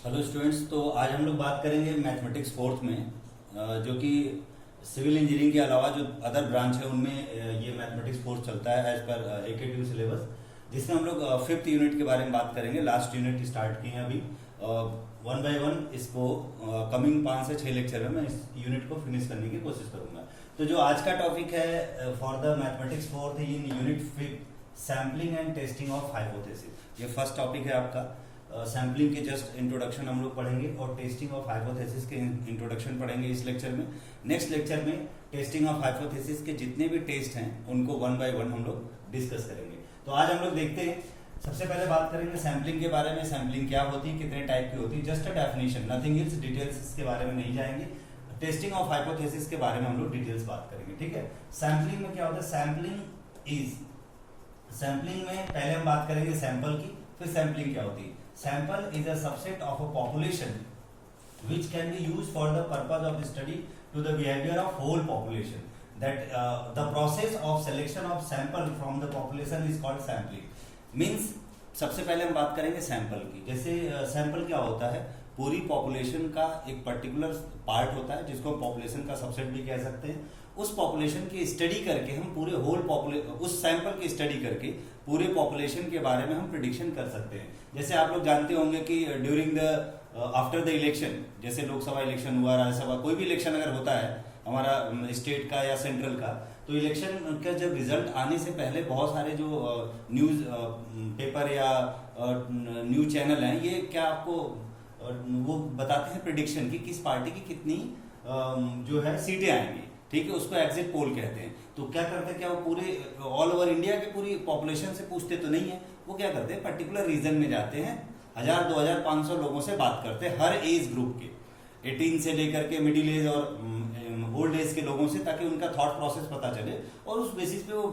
Hello students. तो आज हम लोग बात करेंगे मैथमेटिक्स फोर्थ में, जो कि सिविल इंजीनियरिंग के अलावा जो अदर ब्रांच है उनमें ये मैथमेटिक्स फोर्थ चलता है एज पर एकेटीयू सिलेबस, जिसमें हम लोग फिफ्थ यूनिट के बारे में बात करेंगे। लास्ट यूनिट स्टार्ट किए हैं अभी, वन बाय वन इसको कमिंग 5 से 6 लेक्चर में मैं इस यूनिट को फिनिश करने की कोशिश करूंगा। तो जो आज का टॉपिक है for the mathematics fourth in unit fifth, sampling and testing of hypothesis. ये फर्स्ट टॉपिक है आपका। सैम्पलिंग के जस्ट इंट्रोडक्शन हम लोग पढ़ेंगे और टेस्टिंग ऑफ हाइपोथेसिस के इंट्रोडक्शन पढ़ेंगे इस लेक्चर में। नेक्स्ट लेक्चर में टेस्टिंग ऑफ हाइपोथेसिस के जितने भी टेस्ट हैं उनको वन बाय वन हम लोग डिस्कस करेंगे। तो आज हम लोग देखते हैं, सबसे पहले बात करेंगे सैम्पलिंग के बारे में। सैम्पलिंग क्या होती है, कितने टाइप की होती है, just a definition, nothing else, details इसके बारे में नहीं जाएंगे। टेस्टिंग ऑफ हाइपोथेसिस के बारे में हम लोग डिटेल्स बात करेंगे, ठीक है। सैम्पलिंग में क्या होता है, सैम्पलिंग में पहले हम बात करेंगे सैंपल की, फिर सैम्पलिंग क्या होती है। Sample is a subset of a population which can be used for the purpose of study to the behavior of whole population. That the process of selection of sample from the population is called sampling. Means सबसे पहले हम बात करेंगे sample की। जैसे sample क्या होता है, पूरी पॉपुलेशन का एक पर्टिकुलर पार्ट होता है जिसको पॉपुलेशन का सबसेट भी कह सकते हैं। उस पॉपुलेशन की स्टडी करके हम पूरे उस सैंपल की स्टडी करके पूरे पॉपुलेशन के बारे में हम प्रिडिक्शन कर सकते हैं। जैसे आप लोग जानते होंगे कि during the after the election, जैसे लोकसभा इलेक्शन हुआ, राज्यसभा, कोई भी इलेक्शन अगर होता है हमारा स्टेट का या सेंट्रल का, तो इलेक्शन का जब रिजल्ट आने से पहले बहुत सारे जो न्यूज पेपर या न्यूज चैनल हैं, ये क्या आपको वो बताते हैं प्रिडिक्शन की किस पार्टी की कितनी जो है सीटें आएंगी, ठीक है। उसको एग्जिट पोल कहते हैं। तो क्या करते हैं, क्या वो पूरे ऑल ओवर इंडिया की पूरी पॉपुलेशन से पूछते तो नहीं है, वो क्या करते हैं पर्टिकुलर रीजन में जाते हैं, 1000, 2000, 500 लोगों से बात करते हैं हर एज ग्रुप के, 18 से लेकर के मिडिल एज और ओल्ड एज के लोगों से, ताकि उनका थॉट प्रोसेस पता चले और उस बेसिस पे वो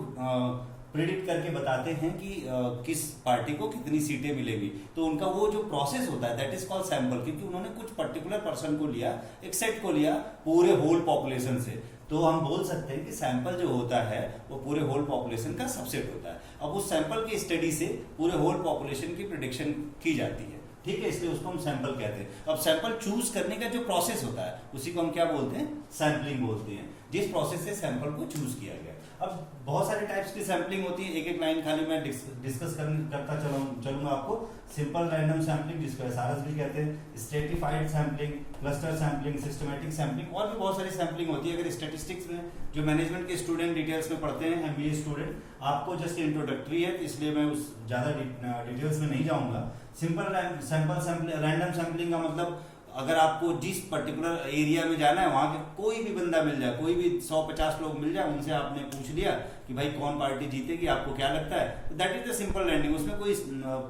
प्रिडिक्ट करके बताते हैं कि किस पार्टी को कितनी सीटें मिलेगी। तो उनका वो जो प्रोसेस होता है दैट इज कॉल्ड सैंपल, क्योंकि उन्होंने कुछ पर्टिकुलर पर्सन को लिया, एक सेट को लिया पूरे होल पॉपुलेशन से। तो हम बोल सकते हैं कि सैंपल जो होता है वो पूरे होल पॉपुलेशन का सबसेट होता है। अब उस सैंपल की स्टडी से पूरे होल पॉपुलेशन की प्रिडिक्शन की जाती है, ठीक है, इसलिए उसको हम सैंपल कहते हैं। अब सैंपल चूज करने का जो प्रोसेस होता है उसी को हम क्या बोलते हैं, सैंपलिंग बोलते हैं, जिस प्रोसेस से सैंपल को चूज किया गया। अब बहुत सारे टाइप्स की सैंपलिंग होती है, एक एक लाइन खाली मैं डिस्कस करता चलूंगा आपको। सिंपल रैंडम सैंपलिंग, जिसको एसआरएस भी कहते हैं, stratified sampling, cluster sampling, systematic sampling, और भी बहुत सारी सैंपलिंग होती है। अगर स्टैटिस्टिक्स में जो मैनेजमेंट के स्टूडेंट डिटेल्स में पढ़ते हैं, एमबीए स्टूडेंट, आपको जस्ट इंट्रोडक्टरी है, इसलिए मैं उस ज्यादा डिटेल्स में नहीं जाऊंगा। सिंपल रैंडम सैंपलिंग का मतलब, अगर आपको जिस पर्टिकुलर एरिया में जाना है वहां के कोई भी बंदा मिल जाए, कोई भी 100-50 लोग मिल जाए, उनसे आपने पूछ लिया कि भाई कौन पार्टी जीतेगी, आपको क्या लगता है, that is the simple random. उसमें कोई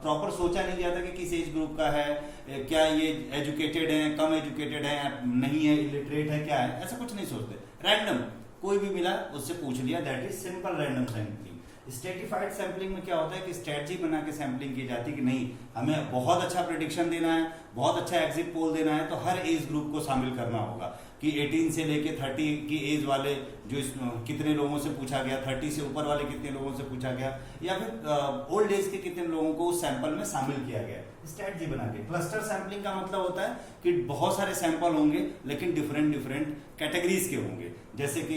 प्रॉपर सोचा नहीं जाता कि किस एज ग्रुप का है, क्या ये एजुकेटेड है, कम एजुकेटेड है, नहीं है, इलिटरेट है, क्या है, ऐसा कुछ नहीं सोचते। रैंडम कोई भी मिला उससे पूछ लिया, that is simple random sampling. Stratified sampling में क्या होता है कि स्ट्रेटजी बना के सैंपलिंग की जाती है कि नहीं, हमें बहुत अच्छा प्रेडिक्शन देना है, बहुत अच्छा एग्जिट पोल देना है, तो हर एज ग्रुप को शामिल करना होगा कि 18 से लेके 30 की एज वाले जो कितने लोगों से पूछा गया, 30 से ऊपर वाले कितने लोगों से पूछा गया, या फिर ओल्ड एज के कितने लोगों को उस सैंपल में शामिल किया गया, स्ट्रेटजी बना के। क्लस्टर सैंपलिंग का मतलब होता है कि बहुत सारे सैंपल होंगे लेकिन डिफरेंट कैटेगरीज के होंगे। जैसे कि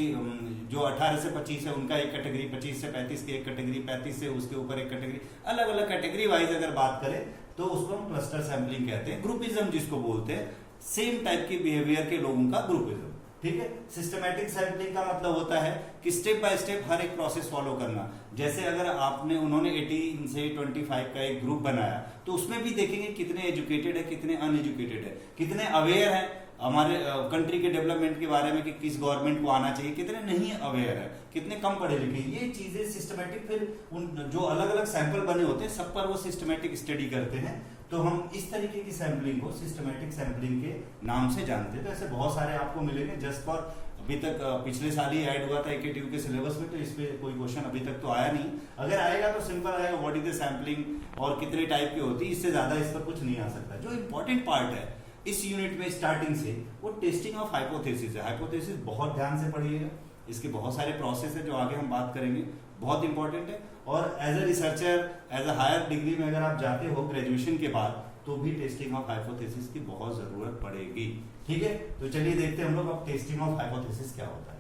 जो 18 से 25 है उनका एक कैटेगरी, 25 से 35 की एक कैटेगरी, 35 से उसके ऊपर एक कैटेगरी, अलग अलग कैटेगरी वाइज अगर बात करें तो उसको हम क्लस्टर सैंपलिंग कहते हैं। ग्रुपिज्म जिसको बोलते हैं, सेम टाइप के बिहेवियर के लोगों का ग्रुपिज्म, ठीक है। सिस्टमैटिक सैंपलिंग का मतलब होता है कि स्टेप बाय स्टेप हर एक प्रोसेस फॉलो करना। जैसे अगर उन्होंने 18 से 25 का एक ग्रुप बनाया, तो उसमें भी देखेंगे कितने एजुकेटेड है, कितने अनएजुकेटेड है, कितने अवेयर है हमारे कंट्री के डेवलपमेंट के बारे में कि किस गवर्नमेंट को आना चाहिए, कितने नहीं अवेयर है, कितने कम पढ़े लिखे। ये चीजें सिस्टमैटिक, फिर उन जो अलग अलग सैंपल बने होते हैं सब पर वो सिस्टमैटिक स्टडी करते हैं। तो हम इस तरीके की सैंपलिंग को सिस्टमैटिक सैंपलिंग के नाम से जानते हैं। तो ऐसे बहुत सारे आपको मिलेंगे। जस्ट फॉर अभी तक पिछले साल ही ऐड हुआ था एकेटीयू के सिलेबस में, तो इस पे कोई क्वेश्चन अभी तक तो आया नहीं। अगर आएगा तो सिंपल आएगा, व्हाट इज द सैंपलिंग और कितने टाइप की होती है, इससे ज्यादा इस पर कुछ नहीं आ सकता। जो इंपॉर्टेंट पार्ट है इस यूनिट में स्टार्टिंग से, वो टेस्टिंग ऑफ हाइपोथेसिस है। हाइपोथेसिस बहुत ध्यान से पढ़िएगा, इसके बहुत सारे प्रोसेस है जो आगे हम बात करेंगे, बहुत इंपॉर्टेंट है। और as a researcher, as a higher degree में अगर आप जाते हो ग्रेजुएशन के बाद, तो भी टेस्टिंग ऑफ हाइपोथेसिस की बहुत जरूरत पड़ेगी। ठीक है, तो चलिए देखते हैं हम लोग अब टेस्टिंग ऑफ हाइपोथेसिस क्या होता है।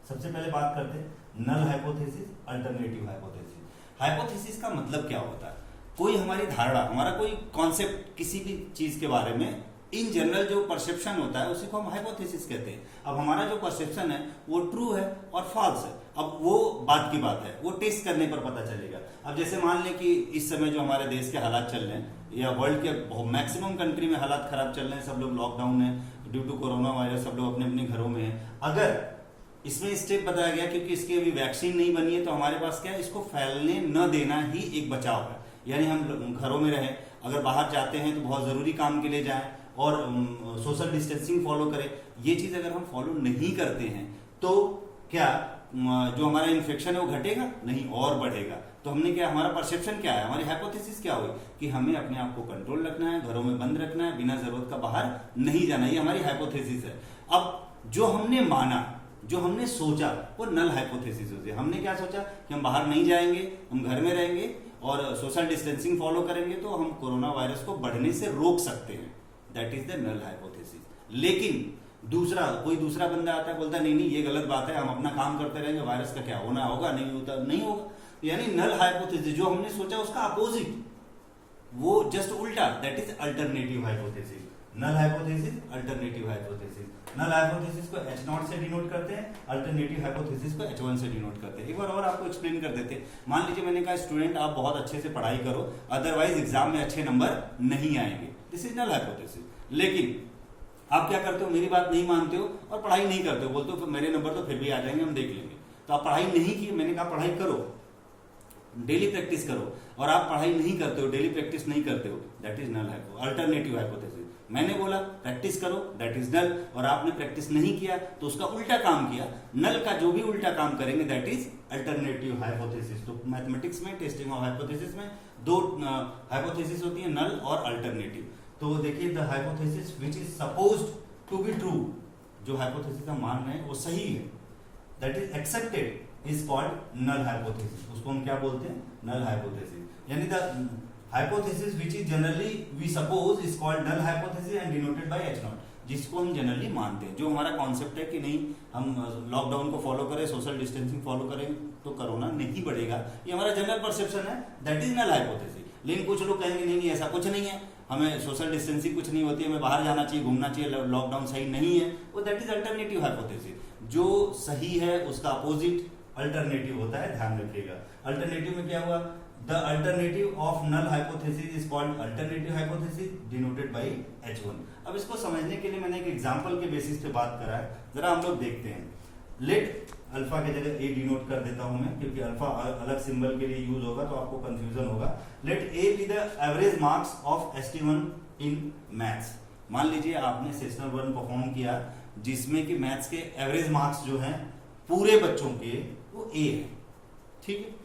सबसे पहले बात करते हैं null hypothesis, alternative hypothesis. Hypothesis का मतलब क्या होता है? कोई हमारी धारणा, हमारा कोई कॉन्सेप्ट किसी भी चीज के बारे में इन जनरल जो परसेप्शन होता है उसी को हम हाइपोथेसिस कहते हैं। अब हमारा जो परसेप्शन है वो ट्रू है और फॉल्स है, अब वो बात की बात है, वो टेस्ट करने पर पता चलेगा। अब जैसे मान लें कि इस समय जो हमारे देश के हालात चल रहे हैं या वर्ल्ड के मैक्सिमम कंट्री में हालात खराब चल रहे हैं, सब लोग लॉकडाउन है ड्यू टू कोरोना वायरस, सब लोग अपने अपने घरों में हैं। अगर इसमें स्टेप बताया गया क्योंकि इसकी अभी वैक्सीन नहीं बनी है, तो हमारे पास क्या है, इसको फैलने न देना ही एक बचाव है। यानी हम घरों में रहें, अगर बाहर जाते हैं तो बहुत जरूरी काम के लिए जाएं और सोशल डिस्टेंसिंग फॉलो करें। ये चीज अगर हम फॉलो नहीं करते हैं तो क्या जो हमारा इन्फेक्शन है वो घटेगा? नहीं, और बढ़ेगा। तो हमने क्या, हमारा परसेप्शन क्या है, हमारी हाइपोथेसिस क्या हुई कि हमें अपने आप को कंट्रोल रखना है, घरों में बंद रखना है, बिना जरूरत का बाहर नहीं जाना, ये हमारी हाइपोथेसिस है। अब जो हमने माना, जो हमने सोचा, वो नल हाइपोथेसिस होती है। हमने क्या सोचा कि हम बाहर नहीं जाएंगे, हम घर में रहेंगे और सोशल डिस्टेंसिंग फॉलो करेंगे तो हम कोरोना वायरस को बढ़ने से रोक सकते हैं, that is the null hypothesis. लेकिन कोई दूसरा बंदा आता है, बोलता है नहीं नहीं ये गलत बात है, हम अपना काम करते रहेंगे, वायरस का क्या होना होगा, नहीं होता नहीं होगा। यानी नल हाइपोथेसिस जो हमने सोचा उसका अपोजिट, वो जस्ट उल्टा, that is alternative hypothesis. Null hypothesis, alternative hypothesis. Null hypothesis को H0 से डिनोट करते हैं, अल्टरनेटिव हाइपोथेसिस को H1 से डिनोट करते हैं। एक बार और आपको एक्सप्लेन कर देते हैं। मान लीजिए मैंने कहा स्टूडेंट आप बहुत अच्छे से पढ़ाई करो, अदरवाइज एग्जाम में अच्छे नंबर नहीं आएंगे, दिस इज नल हाइपोथेसिस। लेकिन आप क्या करते हो, मेरी बात नहीं मानते हो और पढ़ाई नहीं करते हो, बोलते हो मेरे नंबर तो फिर भी आ जाएंगे, हम देख लेंगे। तो आप पढ़ाई नहीं की, मैंने कहा पढ़ाई करो, डेली प्रैक्टिस करो, और आप पढ़ाई नहीं करते हो, डेली प्रैक्टिस नहीं करते हो, that is null alternative hypothesis. मैंने बोला प्रैक्टिस करो, दैट इज नल, और आपने प्रैक्टिस नहीं किया तो उसका उल्टा काम किया। नल का जो भी उल्टा काम करेंगे दैट इज अल्टरनेटिव हाइपोथेसिस। तो मैथमेटिक्स में टेस्टिंग ऑफ हाइपोथेसिस में दो हाइपोथेसिस होती है, नल और अल्टरनेटिव। तो देखिए the hypothesis which is supposed to be true, जो हाइपोथेसिस हम मान रहे हैं वो सही है, that is accepted is called null hypothesis. उसको हम क्या बोलते हैं, नल हाइपोथेसिस। यानी the hypothesis which is generally we suppose is called null hypothesis and denoted by H0, जिसको हम जनरली मानते हैं। जो हमारा कॉन्सेप्ट है कि नहीं हम लॉकडाउन को फॉलो करें, सोशल डिस्टेंसिंग फॉलो करें तो कोरोना नहीं बढ़ेगा, ये हमारा जनरल परसेप्शन है, दैट इज नल हाइपोथेसिस। लेकिन कुछ लोग कहेंगे नहीं नहीं ऐसा कुछ नहीं है, हमें सोशल डिस्टेंसिंग कुछ नहीं होती है, हमें बाहर जाना चाहिए, घूमना चाहिए, लॉकडाउन सही नहीं है, वो दैट इज अल्टरनेटिव हाइपोथेसिस। जो सही है उसका अपोजिट अल्टरनेटिव होता है, ध्यान रखिएगा। अल्टरनेटिव में क्या हुआ, the alternative of null hypothesis is called alternative hypothesis denoted by H1। अब इसको समझने के लिए मैंने एक एग्जांपल के बेसिस पे बात करा है, जरा हम लोग देखते हैं। लेट अल्फा की जगह ए डिनोट कर देता हूं मैं, क्योंकि अल्फा अलग सिंबल के लिए यूज होगा तो आपको कंफ्यूजन होगा। Let A be the average marks of ST1 in maths. मान लीजिए आपने सेशनल 1 परफॉर्म किया जिसमें कि मैथ्स के एवरेज मार्क्स जो हैं पूरे बच्चों के वो ए है, ठीक है।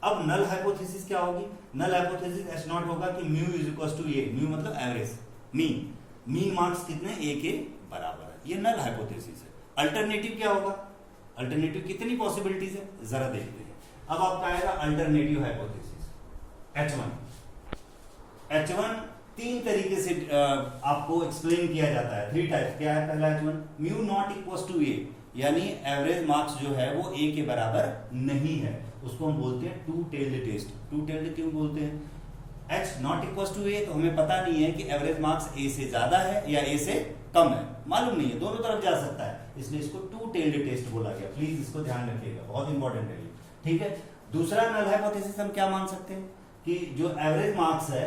अब नल हाइपोथेसिस क्या होगी, नल हाइपोथेसिस H0 होगा कि mu is equal to A, mu मतलब एवरेज, मीन मार्क्स कितने ए के बराबर है, ये नल हाइपोथेसिस है। अल्टरनेटिव क्या होगा, अल्टरनेटिव कितनी पॉसिबिलिटीज है जरा देखते हैं। अब आपका आएगा अल्टरनेटिव हाइपोथेसिस H1 तीन तरीके से आपको एक्सप्लेन किया जाता है, 3 टाइप। क्या है पहला H1, mu not equal to A, यानी एवरेज मार्क्स जो है वो ए के बराबर नहीं है, उसको हम बोलते हैं two tailed test. Two tailed क्यों बोलते हैं, H not equal to A, तो हमें पता नहीं है कि एवरेज मार्क्स ए से ज्यादा है या ए से कम है, मालूम नहीं है, दोनों तरफ जा सकता है, इसलिए इसको टू टेल्ड टेस्ट बोला गया। प्लीज इसको ध्यान रखिएगा, बहुत इंपॉर्टेंट है, ठीक है। दूसरा नल हाइपोथेसिस हम क्या मान सकते हैं कि जो एवरेज मार्क्स है,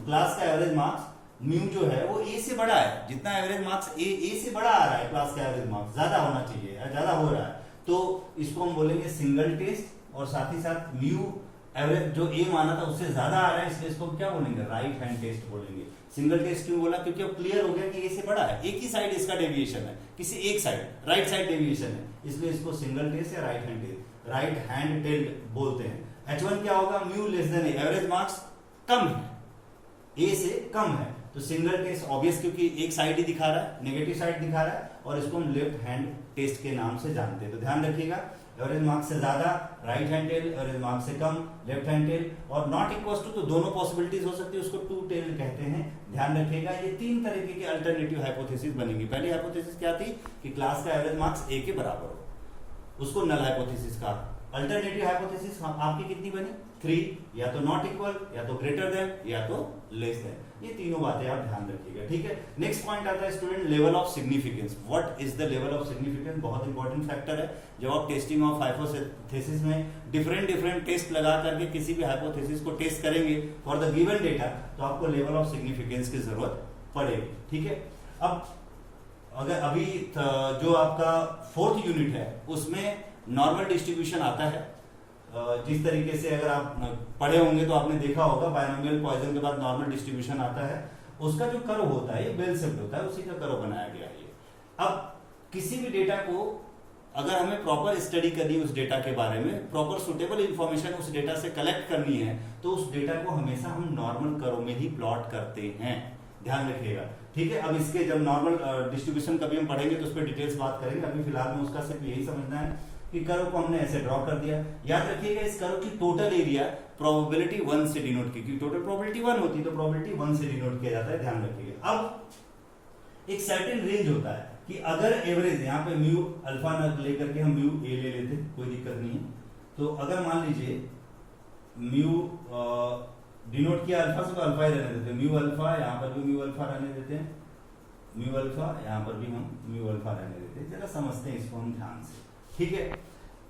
क्लास का एवरेज मार्क्स म्यू जो है वो ए से बड़ा है, जितना एवरेज मार्क्स ए से बड़ा आ रहा है, क्लास का एवरेज मार्क्स ज्यादा होना चाहिए, ज्यादा हो रहा है, तो इसको हम बोलेंगे सिंगल टेस्ट। और साथ ही साथ म्यू एवरेज जो ए माना था उससे ज्यादा आ रहा है, इसलिए इसको क्या बोलेंगे, राइट हैंड टेस्ट बोलेंगे। सिंगल टेस्ट क्यों बोला, क्योंकि अब क्लियर हो गया कि ए से बड़ा है, एक ही साइड इसका डेविएशन है, किसी एक साइड राइट साइड डेविएशन है, इसलिए इसको सिंगल टेस्ट या राइट हैंड टेल्ड बोलते हैं। H1 क्या होगा, म्यू लेस देन ए, एवरेज मार्क्स कम है, ए से कम है, तो सिंगल टेस्ट ऑब्वियस, क्योंकि एक साइड ही दिखा रहा है, नेगेटिव साइड दिखा रहा है, और इसको हम लेफ्ट हैंड टेस्ट के नाम से जानते हैं। तो ध्यान रखिएगा, एवरेज मार्क्स से ज्यादा right hand tail, average mark से कम लेफ्ट हैंड टेल, और नॉट इक्वल टू, तो दोनों पॉसिबिलिटीज हो सकती है, उसको टू टेल कहते हैं। ध्यान रखिएगा ये तीन तरीके की अल्टरनेटिव हाइपोथेसिस बनेंगी। पहली हाइपोथेसिस क्या थी कि क्लास का एवरेज मार्क्स ए के बराबर हो, उसको नल हाइपोथेसिस का। अल्टरनेटिव हाइपोथेसिस आपकी कितनी बनी? 3, या तो नॉट इक्वल, या तो ग्रेटर देन, या तो लेस देन। ये तीनों बातें आप ध्यान रखिएगा, ठीक है। नेक्स्ट पॉइंट आता है student level of significance. What is the level of significance? बहुत इंपॉर्टेंट फैक्टर है। जब आप टेस्टिंग ऑफ हाइपोथेसिस में डिफरेंट टेस्ट लगा करके किसी भी हाइपोथेसिस को टेस्ट करेंगे फॉर द गिवन डेटा, तो आपको लेवल ऑफ सिग्निफिकेंस की जरूरत पड़ेगी, ठीक है। अब अगर अभी जो आपका 4th यूनिट है उसमें नॉर्मल डिस्ट्रीब्यूशन आता है। जिस तरीके से अगर आप पढ़े होंगे तो आपने देखा होगा बायनोमियल पॉइजन के बाद नॉर्मल डिस्ट्रीब्यूशन आता है, उसका जो कर्व होता है ये बेल शेप्ड होता है, उसी का कर्व बनाया गया है ये। अब किसी भी डेटा को अगर हमें प्रॉपर स्टडी करनी है, उस डेटा के बारे में प्रॉपर सुटेबल इंफॉर्मेशन उस डेटा से कलेक्ट करनी है, तो उस डेटा को हमेशा हम नॉर्मल कर्व में ही प्लॉट करते हैं। ध्यान रखिएगा, ठीक है। अब इसके जब नॉर्मल डिस्ट्रीब्यूशन कभी हम पढ़ेंगे तो उस पर डिटेल्स बात करेंगे। अभी फिलहाल में उसका सिर्फ यही समझना है कि कर्व को हमने ऐसे ड्रॉ कर दिया। याद रखिएगा इस कर्व की टोटल एरिया प्रोबेबिलिटी 1 से डिनोट की, क्योंकि टोटल प्रोबेबिलिटी 1 होती है तो प्रोबेबिलिटी 1 से डिनोट किया जाता है। ध्यान रखिएगा। अब एक सर्टेन रेंज होता है कि अगर एवरेज यहाँ पे म्यू अल्फा न लेकर के हम म्यू ए ले लेते, कोई दिक्कत नहीं है। तो अगर मान लीजिए म्यू डिनोट किया अल्फा से, तो अल्फा ही रहने देते हैं, म्यू अल्फा, यहाँ पर भी म्यू अल्फा रहने देते हैं, म्यू अल्फा, यहाँ पर भी हम म्यू अल्फा रहने देते हैं। जरा समझते हैं इसको हम ध्यान से, ठीक है।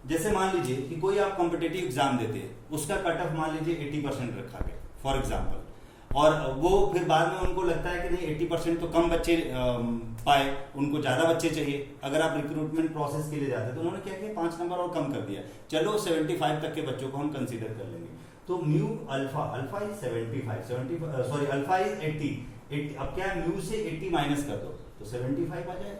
जैसे मान लीजिए कि कोई आप कॉम्पिटिटिव एग्जाम देते हैं, उसका कट ऑफ मान लीजिए 80% रखा गया फॉर एग्जाम्पल, और वो फिर बाद में उनको लगता है कि नहीं 80% तो कम बच्चे पाए, उनको ज्यादा बच्चे चाहिए। अगर आप रिक्रूटमेंट प्रोसेस के लिए जाते हैं तो उन्होंने क्या किया, 5 नंबर और कम कर दिया, चलो 75 तक के बच्चों को हम कंसीडर कर लेंगे। तो mu alpha is 75 sorry alpha is 80। अब क्या म्यू से 80 माइनस कर दो तो 75 आ जाए।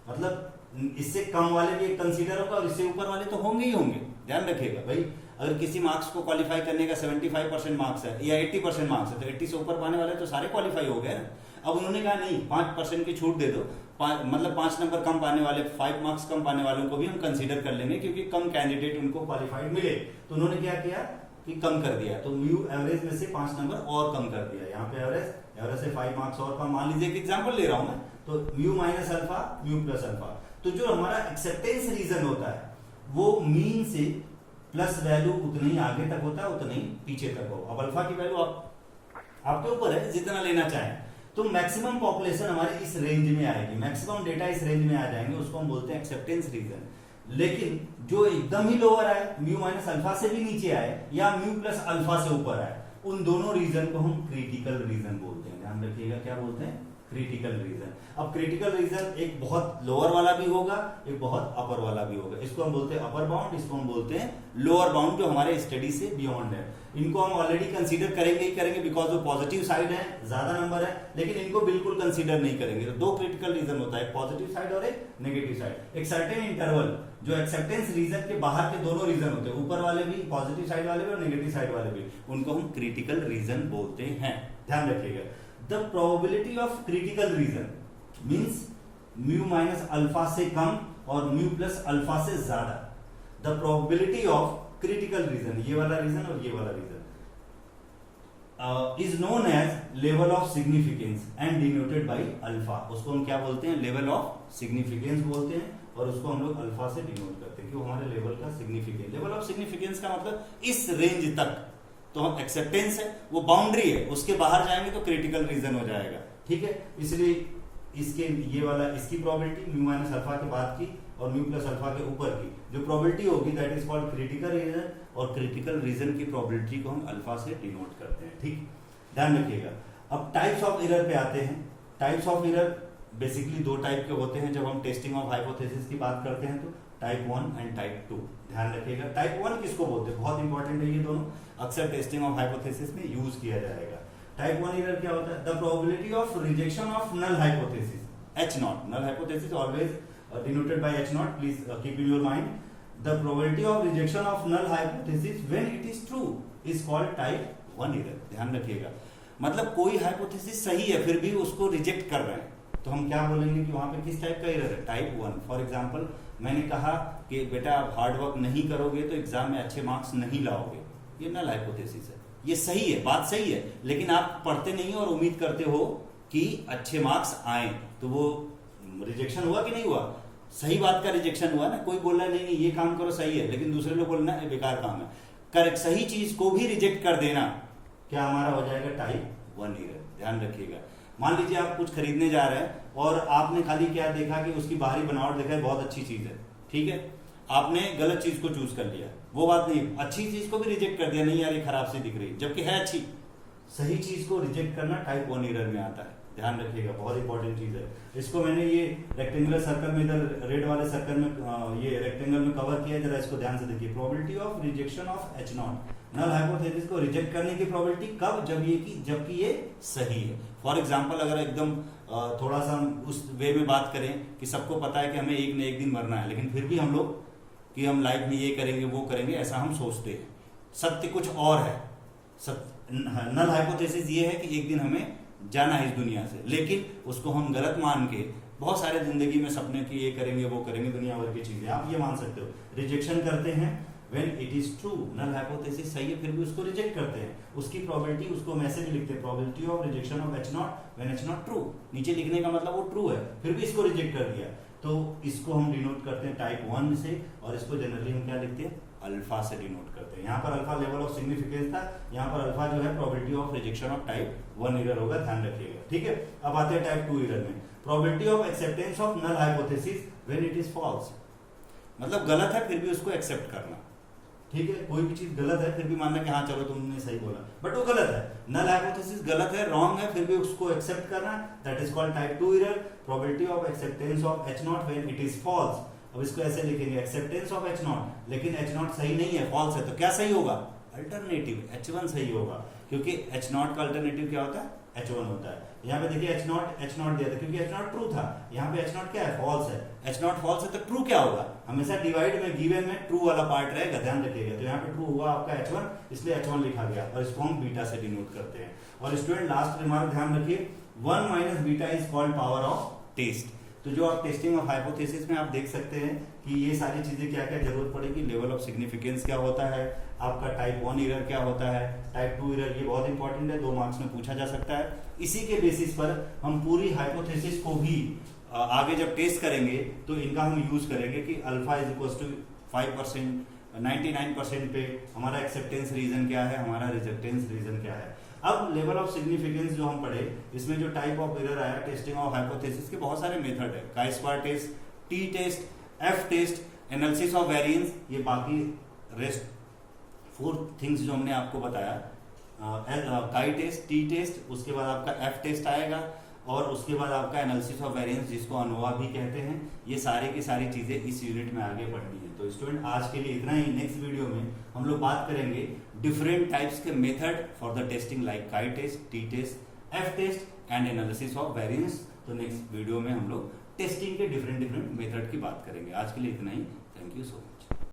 मतलब इससे कम वाले भी कंसीडर होगा और इससे ऊपर वाले तो होंगे ही होंगे। ध्यान रखिएगा भाई, अगर किसी मार्क्स को क्वालिफाई करने का 75% मार्क्स है या 80% मार्क्स है, तो 80 से ऊपर पाने वाले तो सारे क्वालिफाई हो गए ना। अब उन्होंने कहा नहीं 5% की छूट दे दो, मतलब 5 नंबर कम पाने वाले, 5 मार्क्स कम पाने वालों को भी हम कंसीडर कर लेंगे क्योंकि कम कैंडिडेट उनको क्वालिफाइड मिले। तो उन्होंने क्या किया कि कम कर दिया, तो म्यू एवरेज में से 5 नंबर और कम कर दिया। यहाँ पे एवरेज से 5 मार्क्स और कम। मान लीजिए एक एग्जाम्पल ले रहा हूं मैं, तो mu minus alpha, mu plus alpha. तो जो हमारा एक्सेप्टेंस रीजन होता है वो मीन से प्लस वैल्यू उतनी ही आगे तक होता है, उतनी ही पीछे तक हो। अब अल्फा की वैल्यू आपके ऊपर है, जितना लेना चाहें। तो मैक्सिमम पॉपुलेशन हमारे इस रेंज में आएगी, मैक्सिमम डेटा इस रेंज में आ जाएंगे, उसको हम बोलते हैं एक्सेप्टेंस रीजन। लेकिन जो एकदम ही लोअर आए, म्यू माइनस अल्फा से भी नीचे आए या म्यू प्लस अल्फा से ऊपर आए, उन दोनों रीजन को हम क्रिटिकल रीजन बोलते हैं। ध्यान रखिएगा क्या बोलते हैं, क्रिटिकल रीजन। अब क्रिटिकल रीजन एक बहुत लोअर वाला भी होगा, एक बहुत अपर वाला भी होगा। इसको हम बोलते हैं अपर बाउंड, इसको हम बोलते हैं लोअर बाउंड, जो हमारे स्टडी से बियॉन्ड है। इनको हम ऑलरेडी कंसीडर करेंगे ही करेंगे बिकॉज वो पॉजिटिव साइड है, ज्यादा नंबर है, लेकिन इनको बिल्कुल कंसीडर नहीं करेंगे। तो 2 क्रिटिकल रीजन होता है, एक पॉजिटिव साइड और एक नेगेटिव साइड। एक सर्टेन इंटरवल जो एक्सेप्टेंस रीजन के बाहर के दोनों रीजन होते हैं, ऊपर वाले भी, पॉजिटिव साइड वाले भी और नेगेटिव साइड वाले भी, उनको हम क्रिटिकल रीजन बोलते हैं। ध्यान रखिएगा। The probability of critical region means mu minus alpha से कम और म्यू प्लस अल्फा से ज्यादा। The probability of critical region, ये वाला रीजन और ये वाला region, is known as level of significance and denoted by alpha. उसको हम क्या बोलते हैं, लेवल ऑफ सिग्निफिकेंस बोलते हैं, और उसको हम लोग अल्फा से डिनोट करते हैं कि वो हमारे लेवल का सिग्निफिकेंस। लेवल ऑफ सिग्निफिकेंस का मतलब इस रेंज तक तो हम एक्सेप्टेंस है, वो बाउंड्री है, उसके बाहर जाएंगे तो क्रिटिकल रीजन हो जाएगा। ठीक है, इसलिए इसके ये वाला इसकी प्रोबेबिलिटी म्यू माइनस अल्फा के बाद की और म्यू प्लस अल्फा के ऊपर की जो प्रोबेबिलिटी होगी that is called critical reason, और क्रिटिकल रीजन की प्रोबेबिलिटी को हम अल्फा से डिनोट करते हैं। ठीक, ध्यान रखिएगा। अब टाइप्स ऑफ एरर पे आते हैं। Types of error basically 2 type के होते हैं जब हम टेस्टिंग ऑफ हाइपोथेसिस की बात करते हैं, तो टाइप 1 एंड टाइप 2। ध्यान रखिएगा। टाइप 1 किसको बोलते हैं, बहुत इंपॉर्टेंट है ये दोनों, अक्सर टेस्टिंग ऑफ हाइपोथेसिस में यूज किया जाएगा। टाइप 1 एरर क्या होता है, the probability of rejection of null hypothesis, H0, null hypothesis always denoted by H0, please keep in your mind. The probability of rejection of null hypothesis when it is true is called type 1 error. ध्यान रखिएगा, मतलब कोई hypothesis सही है फिर भी उसको reject कर रहे हैं, तो हम क्या बोलेंगे कि वहां पे किस टाइप का एरर है, टाइप 1। फॉर एग्जाम्पल मैंने कहा कि बेटा आप हार्ड वर्क नहीं करोगे तो एग्जाम में अच्छे मार्क्स नहीं लाओगे, ये नल हाइपोथेसिस है। ये सही है, बात सही है, लेकिन आप पढ़ते नहीं और उम्मीद करते हो कि अच्छे मार्क्स आए, तो वो रिजेक्शन हुआ कि नहीं हुआ? सही बात का रिजेक्शन हुआ ना। कोई बोल रहा है नहीं नहीं ये काम करो सही है, लेकिन दूसरे लोग बोलना है बेकार काम है। करेक्ट, सही चीज को भी रिजेक्ट कर देना क्या हमारा हो जाएगा टाइप 1 एरर। ध्यान रखिएगा। मान लीजिए आप कुछ खरीदने जा रहे हैं और आपने खाली क्या देखा कि उसकी बाहरी बनावट देखा है बहुत अच्छी चीज है, ठीक है, आपने गलत चीज को चूज कर लिया, वो बात नहीं, अच्छी चीज को भी रिजेक्ट कर दिया, नहीं यार ये खराब सी दिख रही जबकि है अच्छी। सही चीज को रिजेक्ट करना टाइप 1 एरर में आता है। ध्यान रखिएगा, बहुत इंपॉर्टेंट चीज है। इसको मैंने ये रेक्टेंगुलर सर्कल में, इधर रेड वाले सर्कल में, ये रेक्टेंगल में कवर किया, जरा इसको ध्यान से देखिए। Probability of rejection of H0, null hypothesis को रिजेक्ट करने की प्रोबेबिलिटी कब? जबकि ये सही है। फॉर एग्जांपल अगर एकदम थोड़ा सा हम उस वे में बात करें कि सबको पता है कि हमें एक न एक दिन मरना है, लेकिन फिर भी हम लोग कि हम लाइफ में ये करेंगे वो करेंगे, ऐसा हम सोचते हैं। सत्य कुछ और है। नल हाइपोथेसिस ये है कि एक दिन हमें जाना है इस दुनिया से, लेकिन उसको हम गलत मान के बहुत सारे जिंदगी में सपने कि ये करेंगे वो करेंगे, दुनिया भर की चीजें आप ये मान सकते हो। रिजेक्शन करते हैं when it is true, null hypothesis सही है फिर भी उसको रिजेक्ट करते हैं। उसकी प्रोबेबिलिटी, उसको मैसेज लिखते हैं, probability of rejection of H0 when H0 true. नीचे लिखने का मतलब वो ट्रू है, फिर भी इसको रिजेक्ट कर दिया, तो इसको हम डिनोट करते हैं टाइप 1 से, और इसको जनरली हम क्या लिखते हैं? अल्फा से डिनोट करते हैं। यहाँ पर अल्फा लेवल ऑफ सिग्निफिकेंस था, यहाँ पर अल्फा जो है probability of rejection of type 1 error होगा। ध्यान रखिएगा, ठीक है। अब आते हैं टाइप 2 एरर में। Probability of acceptance of null hypothesis when it is false, मतलब गलत है फिर भी उसको एक्सेप्ट करना, ठीक है। कोई भी चीज गलत है फिर भी मानना कि हाँ चलो तुमने सही बोला, बट वो गलत है। नल हाइपोथेसिस गलत है, रॉन्ग है, फिर भी उसको एक्सेप्ट करना, that is called type 2 error. Probability of acceptance of H0 when it is false. अब इसको ऐसे लिखेंगे, एक्सेप्टेंस ऑफ H0, लेकिन H0 सही नहीं है, फॉल्स है, तो क्या सही होगा? अल्टरनेटिव H1 सही होगा, क्योंकि H0 का अल्टरनेटिव क्या होता है? H1 होता है। यहाँ पे देखिए H0 दिया था क्योंकि H0 ट्रू था, यहाँ पे H0 क्या है? फॉल्स है। H0 फॉल्स है तो ट्रू क्या होगा? हमेशा डिवाइड में, गिवन में ट्रू वाला पार्ट रहेगा, ध्यान रखिएगा। तो यहाँ पे ट्रू हुआ आपका H1, इसलिए H1 लिखा गया, और इसको हम बीटा से डिनोट करते हैं। और स्टूडेंट लास्ट रिमार्क ध्यान रखिए, 1 minus beta is called power of test. तो जो आप टेस्टिंग ऑफ हाइपोथेसिस में आप देख सकते हैं कि ये सारी चीजें क्या क्या जरूरत पड़ेगी, लेवल ऑफ सिग्निफिकेंस क्या होता है, आपका टाइप 1 एरर क्या होता है, टाइप 2 एरर, ये बहुत इंपॉर्टेंट है, 2 मार्क्स में पूछा जा सकता है। इसी के बेसिस पर हम पूरी हाइपोथेसिस को भी आगे जब टेस्ट करेंगे तो इनका हम यूज करेंगे कि अल्फा इज इक्वल टू 5%, 99% पे हमारा एक्सेप्टेंस रीजन क्या है, हमारा रिजेक्टेंस रीजन क्या है। अब लेवल ऑफ सिग्निफिकेंस जो हम पढ़े, इसमें जो टाइप ऑफ एरर आया, टेस्टिंग ऑफ हाइपोथेसिस के बहुत सारे मेथड है, chi square test, T test, F test, analysis of variance, ये बाकी रेस्ट 4 थिंग्स जो हमने आपको बताया, काई टेस्ट, टी टेस्ट, उसके बाद आपका एफ टेस्ट आएगा, और उसके बाद आपका एनालिसिस ऑफ वेरिएंस जिसको अनोवा भी कहते हैं। ये सारी की सारी चीजें इस यूनिट में आगे पढ़नी है। तो स्टूडेंट आज के लिए इतना ही। नेक्स्ट वीडियो में हम लोग बात करेंगे डिफरेंट टाइप्स के method for the testing, like chi test, T test, F test and analysis of variance. तो नेक्स्ट वीडियो में हम लोग टेस्टिंग के डिफरेंट मेथड की बात करेंगे। आज के लिए इतना ही। Thank you so much.